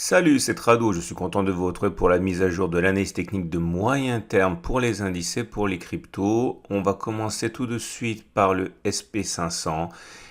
Salut, c'est Trado, je suis content de vous retrouver pour la mise à jour de l'analyse technique de moyen terme pour les indices et pour les cryptos. On va commencer tout de suite par le SP500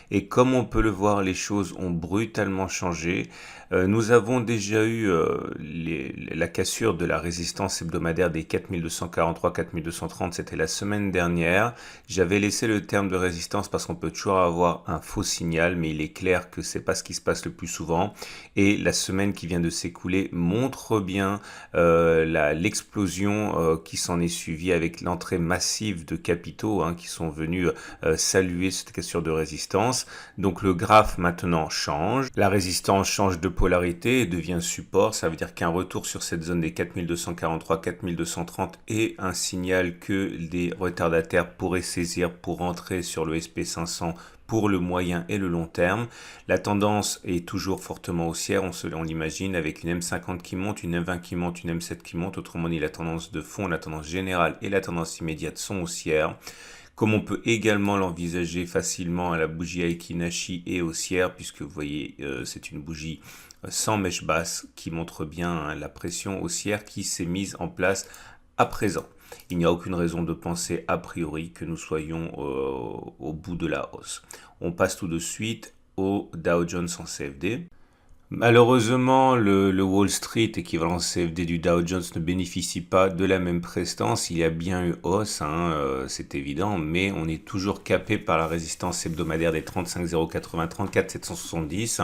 et comme on peut le voir, les choses ont brutalement changé. Nous avons déjà eu la cassure de la résistance hebdomadaire des 4243-4230, c'était la semaine dernière. J'avais laissé le terme de résistance parce qu'on peut toujours avoir un faux signal, mais il est clair que c'est pas ce qui se passe le plus souvent. Et la semaine qui vient de s'écouler montre bien l'explosion qui s'en est suivie avec l'entrée massive de capitaux qui sont venus saluer cette cassure de résistance. Donc le graphe maintenant change, la résistance change de polarité et devient support, ça veut dire qu'un retour sur cette zone des 4243-4230 est un signal que des retardataires pourraient saisir pour rentrer sur le SP500 pour le moyen et le long terme. La tendance est toujours fortement haussière, on l'imagine, avec une M50 qui monte, une M20 qui monte, une M7 qui monte. Autrement dit, la tendance de fond, la tendance générale et la tendance immédiate sont haussières. Comme on peut également l'envisager facilement à la bougie Aiki Nashi et haussière, puisque vous voyez, c'est une bougie sans mèche basse qui montre bien la pression haussière qui s'est mise en place à présent. Il n'y a aucune raison de penser a priori que nous soyons au bout de la hausse. On passe tout de suite au Dow Jones en CFD. Malheureusement, le Wall Street, équivalent CFD du Dow Jones, ne bénéficie pas de la même prestance. Il y a bien eu hausse, c'est évident, mais on est toujours capé par la résistance hebdomadaire des 35 080, 34 770.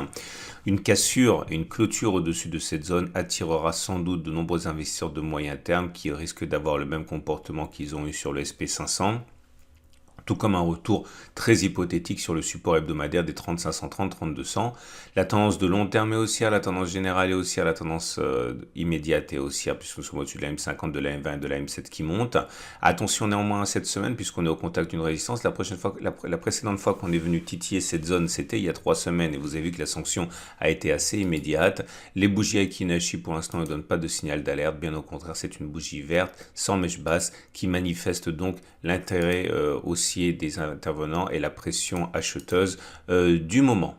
Une cassure et une clôture au-dessus de cette zone attirera sans doute de nombreux investisseurs de moyen terme qui risquent d'avoir le même comportement qu'ils ont eu sur le SP500. Tout comme un retour très hypothétique sur le support hebdomadaire des 3530-3200. La tendance de long terme est haussière, la tendance générale est haussière, la tendance immédiate est haussière, puisque nous sommes au-dessus de la M50, de la M20 et de la M7 qui monte. Attention néanmoins à cette semaine, puisqu'on est au contact d'une résistance. La précédente fois qu'on est venu titiller cette zone, c'était il y a 3 semaines, et vous avez vu que la sanction a été assez immédiate. Les bougies Aiki Nashi, pour l'instant, ne donnent pas de signal d'alerte, bien au contraire, c'est une bougie verte, sans mèche basse, qui manifeste donc l'intérêt aussi des intervenants et la pression acheteuse du moment.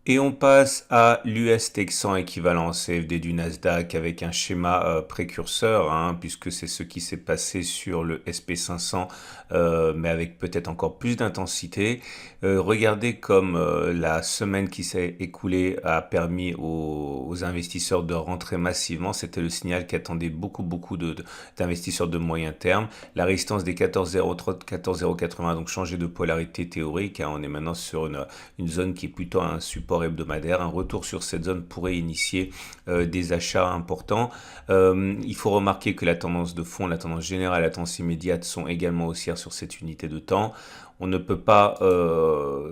Et on passe à l'US Texan équivalent CFD du Nasdaq avec un schéma précurseur, puisque c'est ce qui s'est passé sur le SP500, mais avec peut-être encore plus d'intensité. Regardez comme la semaine qui s'est écoulée a permis aux investisseurs de rentrer massivement. C'était le signal qu'attendaient beaucoup d'investisseurs de moyen terme. La résistance des 14,03, 14,080 donc changé de polarité théorique. On est maintenant sur une zone qui est plutôt un support hebdomadaire. Un retour sur cette zone pourrait initier des achats importants. Il faut remarquer que la tendance de fond, la tendance générale, la tendance immédiate sont également haussières sur cette unité de temps. On ne peut pas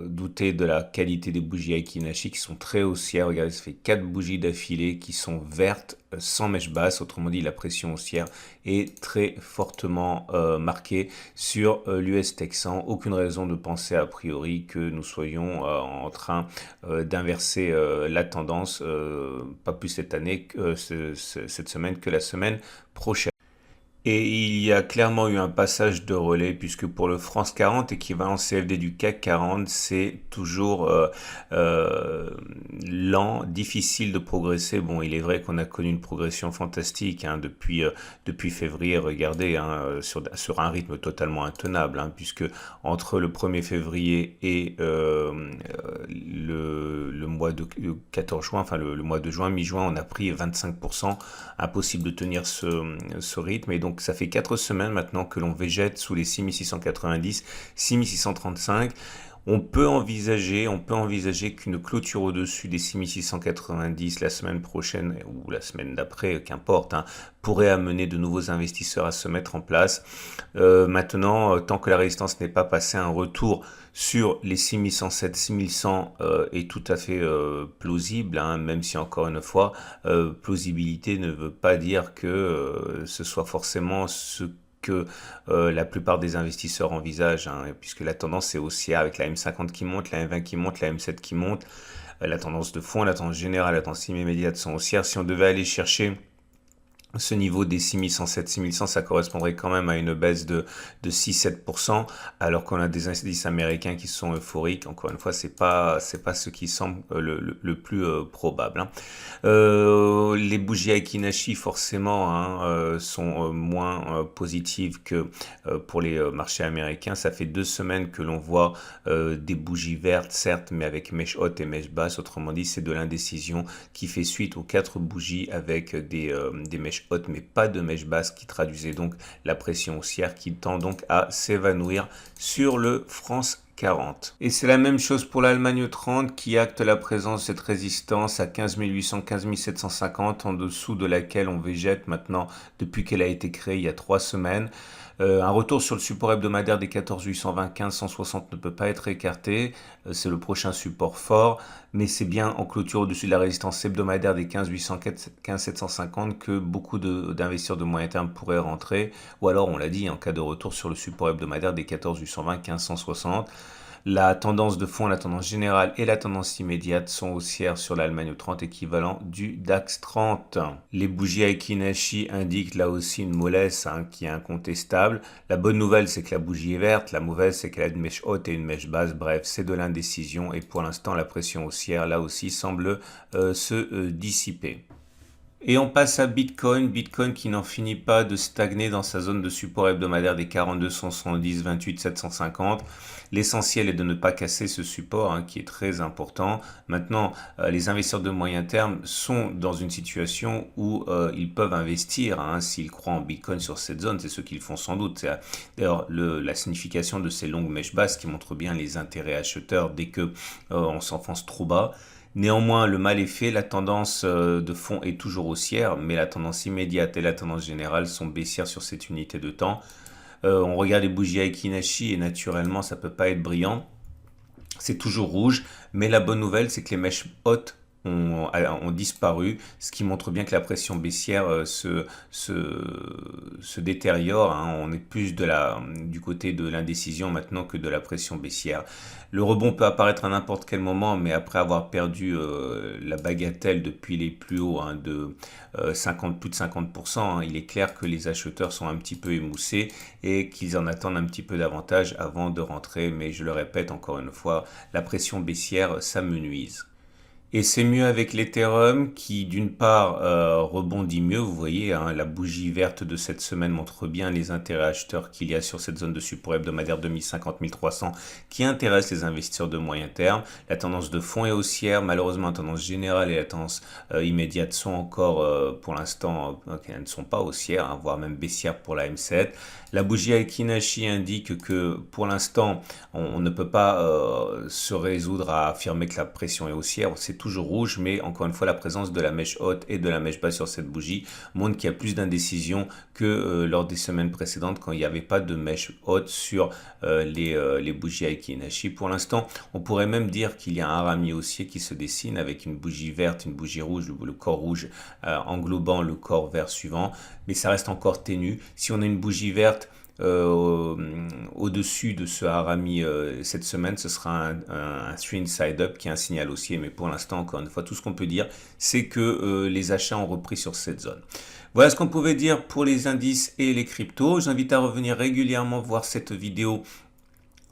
douter de la qualité des bougies Aiki Nashi qui sont très haussières. Regardez, ça fait 4 bougies d'affilée qui sont vertes sans mèche basse. Autrement dit, la pression haussière est très fortement marquée sur l'US Texan. Aucune raison de penser a priori que nous soyons en train d'inverser la tendance, pas plus cette année, cette semaine que la semaine prochaine. Et il y a clairement eu un passage de relais puisque pour le France 40, équivalent CFD du CAC 40, c'est toujours lent, difficile de progresser. Bon, il est vrai qu'on a connu une progression fantastique depuis février, regardez, sur un rythme totalement intenable, puisque entre le 1er février et le mois de 14 juin, enfin le mois de juin, mi-juin, on a pris 25%. Impossible de tenir ce rythme. Et donc, ça fait 4 semaines maintenant que l'on végète sous les 6690, 6635. On peut envisager qu'une clôture au-dessus des 6690 la semaine prochaine ou la semaine d'après, qu'importe, pourrait amener de nouveaux investisseurs à se mettre en place. Maintenant, tant que la résistance n'est pas passée, un retour sur les 6107, 6100 est tout à fait plausible, même si encore une fois, plausibilité ne veut pas dire que ce soit forcément ce que la plupart des investisseurs envisagent, puisque la tendance est haussière avec la M50 qui monte, la M20 qui monte, la M7 qui monte, la tendance de fond, la tendance générale, la tendance immédiate sont haussières. Si on devait aller chercher Ce niveau des 6107, 6100, ça correspondrait quand même à une baisse de 6-7%, alors qu'on a des indices américains qui sont euphoriques. Encore une fois, c'est pas ce qui semble le plus probable, hein. Les bougies Aiki-Nashi, forcément, hein, sont moins positives que pour les marchés américains. Ça fait 2 semaines que l'on voit des bougies vertes, certes, mais avec mèche haute et mèche basse. Autrement dit, c'est de l'indécision qui fait suite aux 4 bougies avec des mèches hautes, mais pas de mèche basse, qui traduisait donc la pression haussière qui tend donc à s'évanouir sur le France 40. Et c'est la même chose pour l'Allemagne 30 qui acte la présence de cette résistance à 15 800, 15 750, en dessous de laquelle on végète maintenant depuis qu'elle a été créée il y a 3 semaines. Un retour sur le support hebdomadaire des 14 820, 15 160 ne peut pas être écarté. C'est le prochain support fort, mais c'est bien en clôture au-dessus de la résistance hebdomadaire des 15 800, 15 750 que beaucoup d'investisseurs de moyen terme pourraient rentrer, ou alors, on l'a dit, en cas de retour sur le support hebdomadaire des 14 820, 15 160. La tendance de fond, la tendance générale et la tendance immédiate sont haussières sur l'Allemagne 30, équivalent du DAX 30. Les bougies Aiki-Nashi indiquent là aussi une mollesse, hein, qui est incontestable. La bonne nouvelle, c'est que la bougie est verte. La mauvaise, c'est qu'elle a une mèche haute et une mèche basse. Bref, c'est de l'indécision, et pour l'instant, la pression haussière là aussi semble se dissiper. Et on passe à Bitcoin. Bitcoin qui n'en finit pas de stagner dans sa zone de support hebdomadaire des 42 170, 28 750. L'essentiel est de ne pas casser ce support, hein, qui est très important. Maintenant, les investisseurs de moyen terme sont dans une situation où ils peuvent investir, hein, s'ils croient en Bitcoin sur cette zone. C'est ce qu'ils font sans doute. C'est d'ailleurs la signification de ces longues mèches basses qui montrent bien les intérêts acheteurs dès que on s'enfonce trop bas. Néanmoins, le mal est fait, la tendance de fond est toujours haussière, mais la tendance immédiate et la tendance générale sont baissières sur cette unité de temps. On regarde les bougies Aiki-Nashi et naturellement, ça peut pas être brillant. C'est toujours rouge, mais la bonne nouvelle, c'est que les mèches hautes ont disparu, ce qui montre bien que la pression baissière se détériore, hein. On est plus du côté de l'indécision maintenant que de la pression baissière. Le rebond peut apparaître à n'importe quel moment, mais après avoir perdu la bagatelle depuis les plus hauts, hein, de plus de 50%, hein, il est clair que les acheteurs sont un petit peu émoussés et qu'ils en attendent un petit peu davantage avant de rentrer. Mais je le répète encore une fois, la pression baissière s'amenuise. Et c'est mieux avec l'Ethereum qui, d'une part, rebondit mieux. Vous voyez, hein, la bougie verte de cette semaine montre bien les intérêts acheteurs qu'il y a sur cette zone de support hebdomadaire de 1050, 1300 qui intéresse les investisseurs de moyen terme. La tendance de fond est haussière. Malheureusement, la tendance générale et la tendance immédiate sont encore, pour l'instant, elles ne sont pas haussières, hein, voire même baissières pour la M7. La bougie Aiki-Nashi indique que, pour l'instant, on ne peut pas se résoudre à affirmer que la pression est haussière. C'est toujours rouge, mais encore une fois, la présence de la mèche haute et de la mèche basse sur cette bougie montre qu'il y a plus d'indécision que lors des semaines précédentes, quand il n'y avait pas de mèche haute sur les bougies Aiki-Nashi. Pour l'instant, on pourrait même dire qu'il y a un harami haussier qui se dessine avec une bougie verte, une bougie rouge, le corps rouge englobant le corps vert suivant, mais ça reste encore ténu. Si on a une bougie verte au-dessus de ce harami cette semaine, ce sera un 3 inside up qui est un signal haussier, mais pour l'instant, encore une fois, tout ce qu'on peut dire, c'est que les achats ont repris sur cette zone. Voilà ce qu'on pouvait dire pour les indices et les cryptos. J'invite à revenir régulièrement voir cette vidéo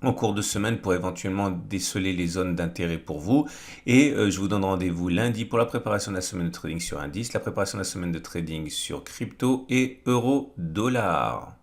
en cours de semaine pour éventuellement déceler les zones d'intérêt pour vous. Et je vous donne rendez-vous lundi pour la préparation de la semaine de trading sur indice, la préparation de la semaine de trading sur crypto et euro dollar.